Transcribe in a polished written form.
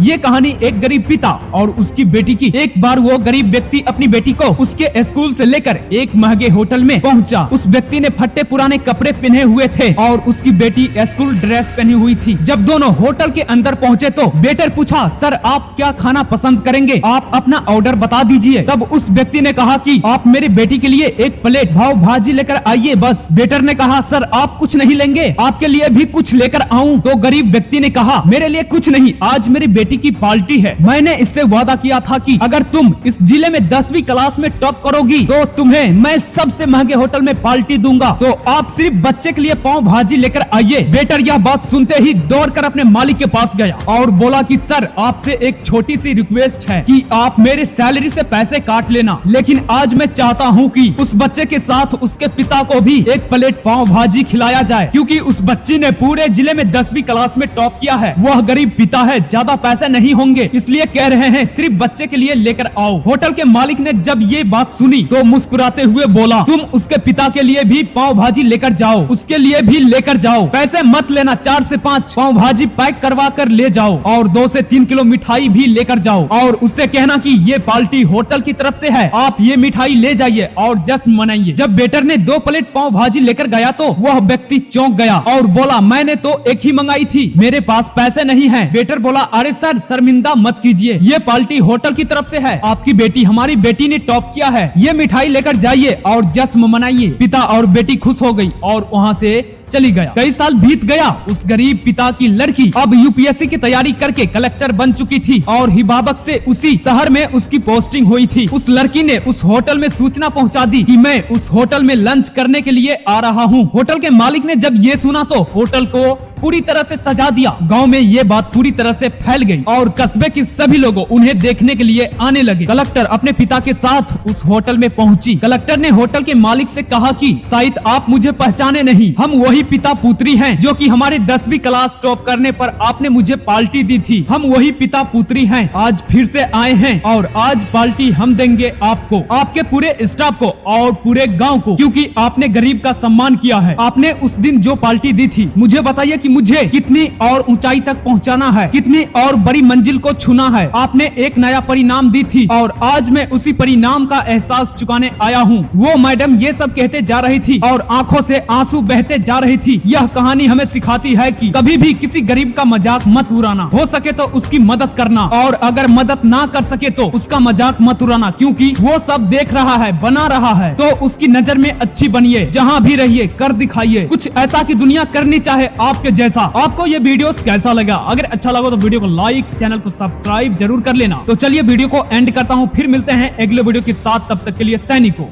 ये कहानी एक गरीब पिता और उसकी बेटी की। एक बार वो गरीब व्यक्ति अपनी बेटी को उसके स्कूल से लेकर एक महंगे होटल में पहुंचा। उस व्यक्ति ने फटे पुराने कपड़े पहने हुए थे और उसकी बेटी स्कूल ड्रेस पहनी हुई थी। जब दोनों होटल के अंदर पहुंचे तो वेटर पूछा, सर आप क्या खाना पसंद करेंगे, आप अपना ऑर्डर बता दीजिए। तब उस व्यक्ति ने कहा कि आप मेरी बेटी के लिए एक प्लेट पाव भाजी लेकर आइए बस। वेटर ने कहा, सर आप कुछ नहीं लेंगे, आपके लिए भी कुछ लेकर आऊं? तो गरीब व्यक्ति ने कहा, मेरे लिए कुछ नहीं, आज मेरी बेटी की पार्टी है। मैंने इससे वादा किया था कि अगर तुम इस जिले में 10वीं क्लास में टॉप करोगी तो तुम्हें मैं सबसे महंगे होटल में पार्टी दूंगा, तो आप सिर्फ बच्चे के लिए पाव भाजी लेकर आइए। वेटर यह बात सुनते ही दौड़कर अपने मालिक के पास गया और बोला कि सर आपसे एक छोटी सी रिक्वेस्ट है कि आप मेरे सैलरी से पैसे काट लेना, लेकिन आज मैं चाहता हूँ कि उस बच्चे के साथ उसके पिता को भी एक प्लेट पाव भाजी खिलाया जाए, क्योंकि उस बच्ची ने पूरे जिले में 10वीं क्लास में टॉप किया है। वह गरीब पिता है, ज्यादा पैसे नहीं होंगे, इसलिए कह रहे हैं सिर्फ बच्चे के लिए लेकर आओ। होटल के मालिक ने जब ये बात सुनी तो मुस्कुराते हुए बोला, तुम उसके पिता के लिए भी पाव भाजी लेकर जाओ, उसके लिए भी लेकर जाओ, पैसे मत लेना, 4 से 5 पाव भाजी पैक करवा कर ले जाओ और 2 से 3 किलो मिठाई भी लेकर जाओ और उससे कहना कि ये पार्टी होटल की तरफ से है, आप ये मिठाई ले जाइए और जश्न मनाइए। जब वेटर ने 2 प्लेट पाव भाजी लेकर गया तो वह व्यक्ति चौंक गया और बोला, मैंने तो एक ही मंगाई थी, मेरे पास पैसे नहीं है। वेटर बोला, अरे सर शर्मिंदा मत कीजिए, ये पार्टी होटल की तरफ से है, आपकी बेटी, हमारी बेटी ने टॉप किया है, ये मिठाई लेकर जाइए और जश्न मनाइए। पिता और बेटी खुश हो गई और वहाँ से चली गया। कई साल बीत गया, उस गरीब पिता की लड़की अब यूपीएससी की तैयारी करके कलेक्टर बन चुकी थी और हिबाबक से उसी शहर में उसकी पोस्टिंग हुई थी। उस लड़की ने उस होटल में सूचना पहुंचा दी कि मैं उस होटल में लंच करने के लिए आ रहा हूं। होटल के मालिक ने जब ये सुना तो होटल को पूरी तरह से सजा दिया। गांव में ये बात पूरी तरह से फैल गई और कस्बे के सभी लोग उन्हें देखने के लिए आने लगे। कलेक्टर अपने पिता के साथ उस होटल में पहुंची। कलेक्टर ने होटल के मालिक से कहा कि शायद आप मुझे पहचाने नहीं, हम वही पिता पुत्री हैं जो कि हमारे 10वीं क्लास टॉप करने पर आपने मुझे पार्टी दी थी। हम वही पिता पुत्री हैं, आज फिर से आए हैं और आज पार्टी हम देंगे आपको, आपके पूरे स्टाफ को और पूरे गाँव को, क्योंकि आपने गरीब का सम्मान किया है। आपने उस दिन जो पार्टी दी थी, मुझे बताइए कि मुझे कितनी और ऊंचाई तक पहुंचाना है, कितनी और बड़ी मंजिल को छूना है। आपने एक नया परिणाम दी थी और आज मैं उसी परिणाम का एहसास चुकाने आया हूँ। वो मैडम ये सब कहते जा रही थी और आंखों से आंसू बहते जा रही थी। यह कहानी हमें सिखाती है कि कभी भी किसी गरीब का मजाक मत उड़ाना, हो सके तो उसकी मदद करना और अगर मदद ना कर सके तो उसका मजाक मत उड़ाना, क्योंकि वो सब देख रहा है, बना रहा है, तो उसकी नजर में अच्छी बनिए, जहाँ भी रहिए कर दिखाइए, कुछ ऐसा की दुनिया करनी चाहे आपके जैसा। आपको ये वीडियो कैसा लगा? अगर अच्छा लगा तो वीडियो को लाइक, चैनल को सब्सक्राइब जरूर कर लेना। तो चलिए वीडियो को एंड करता हूँ, फिर मिलते हैं अगले वीडियो के साथ, तब तक के लिए सैनिकों।